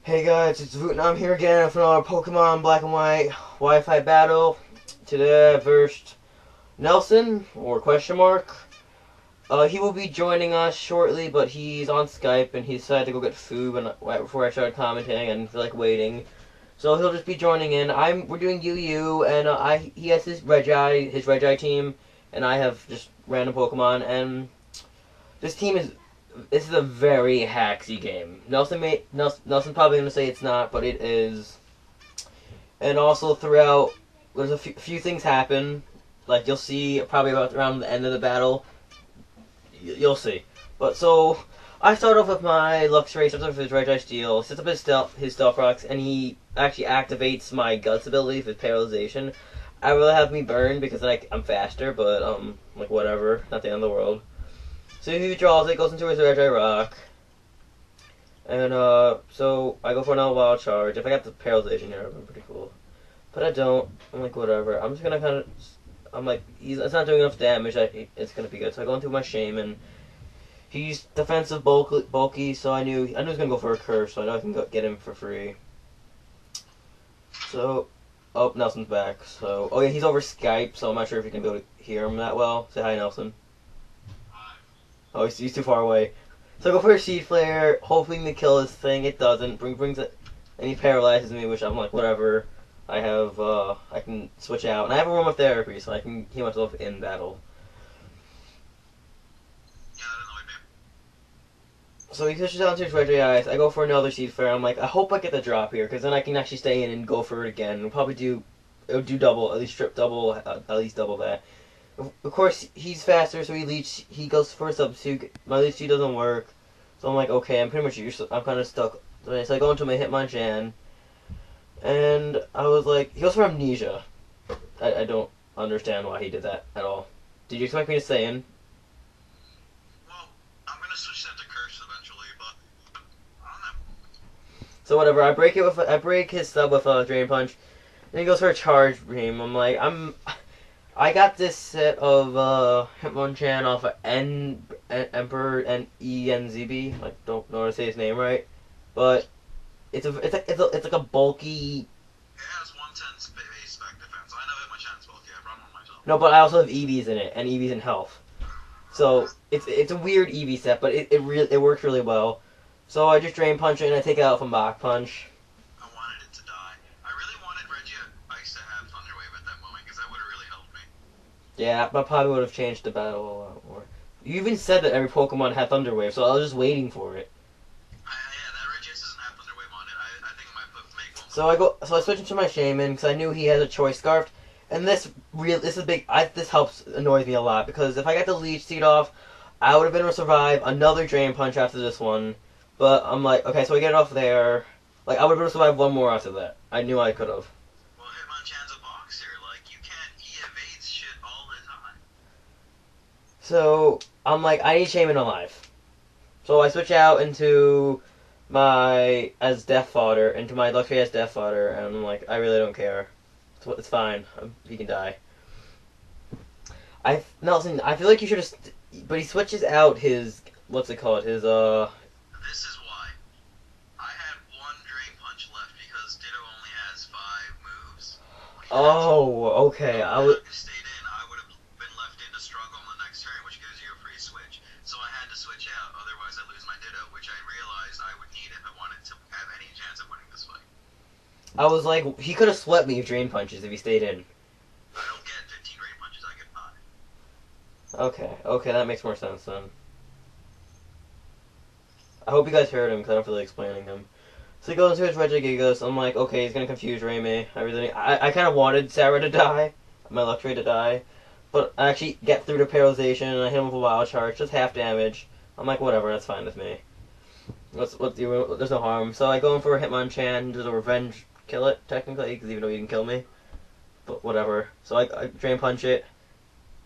Hey guys, it's Vuietnam here again for another Pokemon Black and White Wi-Fi battle. Today I versed Nelson, or question mark. He will be joining us shortly, but he's on Skype and he decided to go get food right before I started commenting and feel like waiting. So he'll just be joining in. We're doing UU and he has his Regi team, and I have just random Pokemon, and this is a very hacksy game. Nelson probably gonna say it's not, but it is. And also throughout, there's a few things happen. Like you'll see probably about around the end of the battle. You'll see. But so I start off with my Luxray, starts off with his Regi Steel, sets up his Stealth Rocks, and he actually activates my Guts ability with Paralyzation. I really have me burn because I'm faster, but like whatever, not the end of the world. So he draws it, goes into his Regi Rock, and so I go for another Wild Charge. If I got the Paralyzation here, it would be pretty cool. But I don't. I'm like, whatever. I'm just gonna kind of. I'm like, it's not doing enough damage. It's gonna be good. So I go into my Shaman. He's defensive, bulky, so I knew he was gonna go for a Curse, so I know I can get him for free. So, oh, Nelson's back. So, oh yeah, he's over Skype, so I'm not sure if you can be able to hear him that well. Say hi, Nelson. Oh, he's too far away. So I go for a Seed Flare, hoping to kill this thing. It doesn't. Brings it, and he paralyzes me, which I'm like, whatever. I can switch out, and I have a room of therapy, so I can heal myself in battle. Yeah, I don't know what I mean. So he switches out to his Regi Eyes. I go for another Seed Flare. I'm like, I hope I get the drop here, because then I can actually stay in and go for it again. It'll probably do double, at least strip double, at least double that. Of course, he's faster, so he goes for a substitute. My Leech Seed doesn't work, so I'm like, okay, I'm pretty much useless. I'm kind of stuck. So I go into my Hitmonchan, and I was like, he goes for Amnesia. I don't understand why he did that at all. Did you expect me to stay in? Well, I'm gonna switch that to Curse eventually, but I don't know. So whatever, I break his sub with a Drain Punch, and he goes for a Charge Beam. I'm like, I got this set of Hitmonchan off of Emperor and ENZB. I don't know how to say his name right, but it's like a bulky. It has 110 base spec defense. I know Hitmonchan's bulky. I've run one myself. No, but I also have EVs in it and EVs in health. So it's a weird EV set, but it works really well. So I just Drain Punch it and I take it out from Mach Punch. I wanted it to die. I really wanted Reggie Ice to have Thunder Wave at that moment because that would have really helped me. Yeah, I probably would have changed the battle a lot more. You even said that every Pokemon had Thunder Wave, so I was just waiting for it. Yeah, that Regius doesn't have Thunder Wave on it. I think I might make one. So I switch into my Shaman because I knew he has a Choice Scarf, and this is big. This annoys me a lot because if I got the Leech Seed off, I would have been able to survive another Drain Punch after this one. But I'm like, okay, so I get it off there. Like I would have been able to survive one more after that. I knew I could have. Well, Hitmonchan's a boxer. Like you can't. He evades shit all the time. So I'm like, I need Shaman alive. So I switch out into my Death Fodder, into my Luxray as Death Fodder, and I'm like, I really don't care. It's fine. He can die. Nelson, I feel like you should have. But he switches out his what's it called? His This is why. I had one Drain Punch left because Ditto only has 5 moves. Oh, okay. If I stayed in, I would have been left in to struggle on the next turn, which gives you a free switch. So I had to switch out, otherwise I'd lose my Ditto, which I realized I would need if I wanted to have any chance of winning this fight. I was like, he could have swept me with Drain Punches if he stayed in. I don't get 15 Drain Punches, I get 5. Okay, that makes more sense then. I hope you guys heard him because I don't feel like explaining him. So he goes into his Regigigas. I'm like, okay, he's gonna confuse Raymay. I kind of wanted Sarah to die, my Luxray to die, but I actually get through the paralyzation and I hit him with a Wild Charge, just half damage. I'm like, whatever, that's fine with me. There's no harm. So I go in for a Hitmonchan, just a revenge kill it technically, because even though he didn't kill me, but whatever. So I Drain Punch it.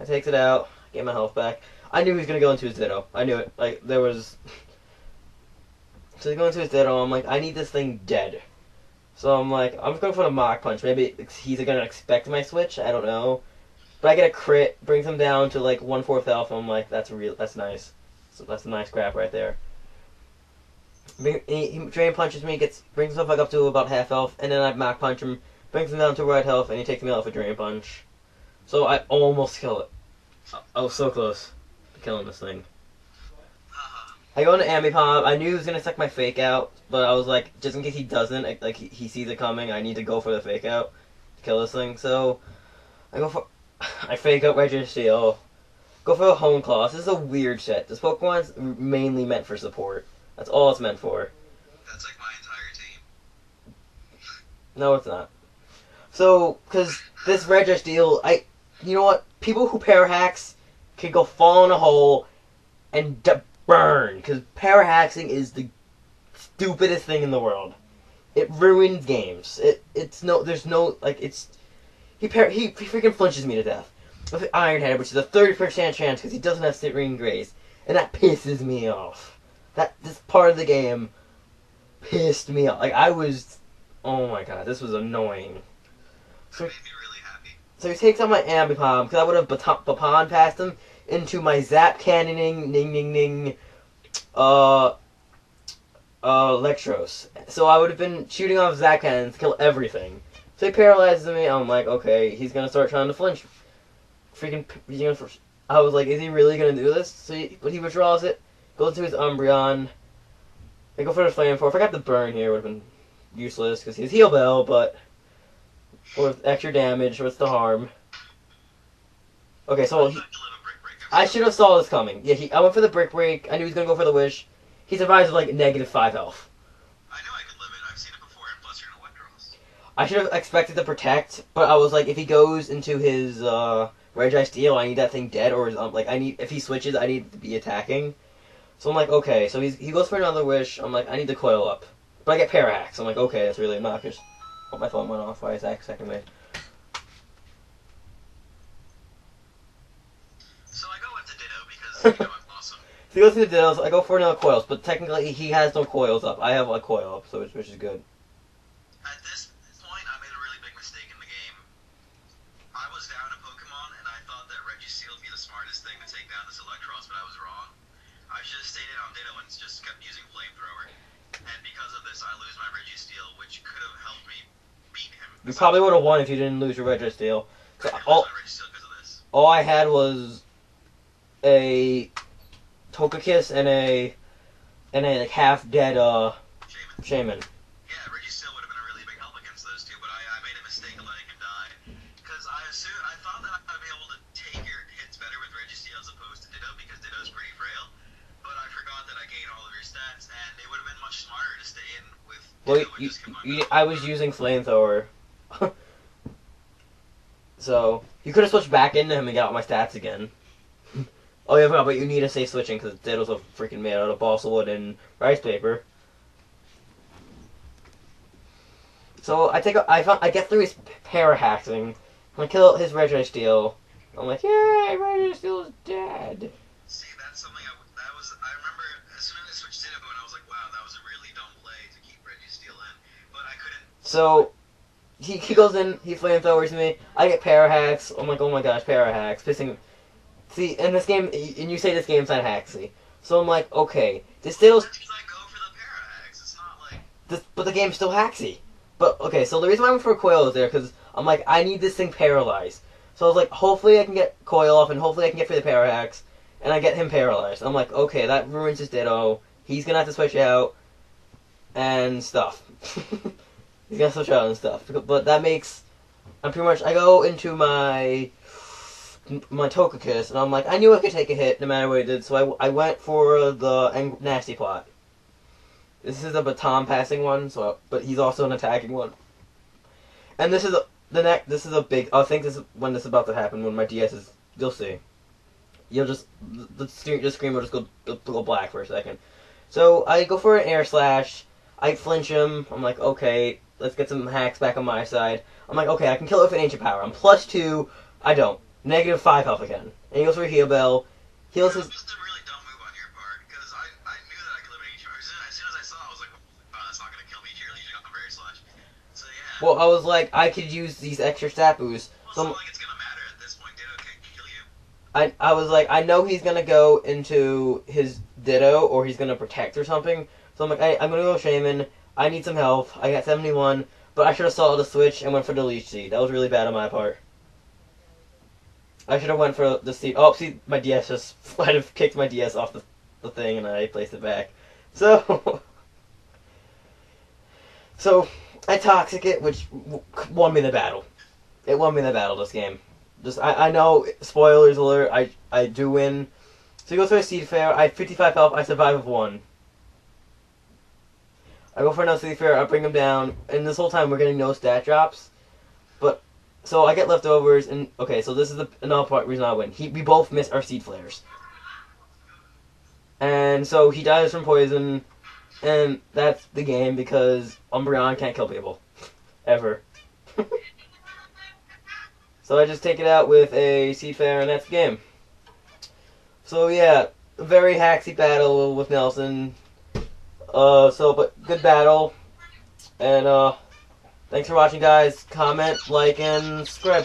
I takes it out, get my health back. I knew he was gonna go into his Ditto. I knew it. Like there was. So he's going to his Ditto, I'm like, I need this thing dead. So I'm like, I'm just going for the Mach Punch. Maybe he's going to expect my switch, I don't know. But I get a crit, brings him down to like 1/4 health, and I'm like, that's nice. So that's a nice grab right there. He drain punches me, brings himself back up to about half health, and then I Mach punch him, brings him down to right health, and he takes me out with a drain punch. So I almost kill it. I was so close to killing this thing. I go into Ambipom. I knew he was gonna suck my fake out, but I was like, just in case he doesn't, like he sees it coming, I need to go for the fake out to kill this thing. So I fake out Registeel. Go for a Hone Claw. This is a weird set. This Pokemon's mainly meant for support. That's all it's meant for. That's like my entire team. No, it's not. So, because this Registeel, you know what? People who pair hacks can go fall in a hole and burn. Because para-haxing is the stupidest thing in the world. It ruins games. He freaking flinches me to death with Iron Head, which is a 30% chance because he doesn't have Serene Grace, and that pisses me off. This part of the game pissed me off. Oh my god, this was annoying. That made me really happy. So he takes out my Ambipom because I would have baton passed him into my Zap Cannoning Electros. So I would have been shooting off Zap Cannons to kill everything. So he paralyzes me. I'm like, okay, he's gonna start trying to flinch. I was like, is he really gonna do this? But he withdraws it, goes to his Umbreon. I go for the Flamethrower. If I got the burn here, it would have been useless because he's Heal Bell, but with extra damage, what's the harm? Okay, so I should have saw this coming. Yeah, I went for the Brick Break. I knew he was gonna go for the Wish. He survives with like -5 health. I know I could live it. I've seen it before, and plus you're in Electros. I should have expected to Protect, but I was like, if he goes into his Registeel, I need that thing dead, or if he switches, I need to be attacking. So I'm like, okay, so he goes for another Wish. I'm like, I need to coil up, but I get Para-Hax. I'm like, okay, that's really obnoxious. Oh, my phone went off. Why is that second me? So I go into Ditto because I'm awesome. So he goes to the Dittos. I go for another Coils, but technically he has no Coils up. I have a Coil up, which is good. At this point, I made a really big mistake in the game. I was down a Pokemon, and I thought that Registeel would be the smartest thing to take down this Electros, but I was wrong. I should have stayed in on Ditto and just kept using Flamethrower. And because of this, I lose my Registeel, which could have helped me beat him. You probably would have won if you didn't lose your Registeel. I didn't lose my Registeel because of this. All I had was a Togekiss and a like half dead Shaman. Yeah, Registeel would have been a really big help against those two, but I made a mistake of letting him die. Because I thought that I'd be able to take your hits better with Registeel as opposed to Ditto, because Ditto's pretty frail. But I forgot that I gained all of your stats, and it would have been much smarter to stay in with Ditto. I was using Flamethrower. So, you could have switched back into him and got all my stats again. Oh yeah, but you need to stay switching because Ditto's a freaking made out of balsa wood and rice paper. So I get through his Para-Haxing. I kill his Registeel. I'm like, yay, Registeel is dead. See, that's something I remember as soon as I switched Ditto, and I was like, wow, that was a really dumb play to keep Registeel in, but I couldn't. So he goes in, he Flamethrowers me. I get Para-Hax. I'm like, oh my gosh, Para-Hax, pissing. See, in this game, and you say this game's not haxy. So I'm like, okay, this Dittle's... Because I go for the Para-Hax, it's not like... But the game's still haxy. But, okay, so the reason why I went for Coil is there, because I'm like, I need this thing paralyzed. So I was like, hopefully I can get Coil off, and hopefully I can get for the Para-Hax, and I get him paralyzed. I'm like, okay, that ruins his Ditto. He's gonna have to switch out, and stuff. He's gonna switch out and stuff. But that makes... I go into my Togekiss, and I'm like, I knew I could take a hit no matter what he did, so I went for the Nasty Plot. This is a baton passing one, but he's also an attacking one. And this is a big, I think this is when this is about to happen, when my DS is, you'll see. The screen will just go black for a second. So I go for an Air Slash, I flinch him, I'm like, okay, let's get some hacks back on my side. I'm like, okay, I can kill it with an Ancient Power. I'm +2, I don't. -5 health again. And he goes for a Heal Bell. Heals his... Just a really dumb move on your part, because I knew that I could live an Ancient Power. As soon as I saw it, I was like, oh, that's not going to kill me, Cheerleader. You got the Air Slash. So yeah. Well, I was like, I could use these extra stat boosts. Well, it's not like it's going to matter at this point. Ditto can't kill you. I was like, I know he's going to go into his Ditto, or he's going to Protect or something, So I'm like, hey, I'm gonna go Shaman. I need some health. I got 71, but I should have salted the switch and went for the Leech Seed. That was really bad on my part. I should have went for the seed. Oh, see, my DS just might have kicked my DS off the thing, and I placed it back. So, so I toxic it, which won me the battle. It won me the battle this game. Just I know, spoilers alert. I do win. So he goes for a Seed Fair. I have 55 health. I survive with 1. I go for another Seed Fair. I bring him down, and this whole time we're getting no stat drops. But so I get leftovers, and okay, so this is another reason I win. We both miss our Seed Flares. And so he dies from poison, and that's the game because Umbreon can't kill people. Ever. So I just take it out with a Seed Fair, and that's the game. So yeah, a very hacksy battle with Nelson. But good battle. And thanks for watching, guys. Comment, like, and subscribe.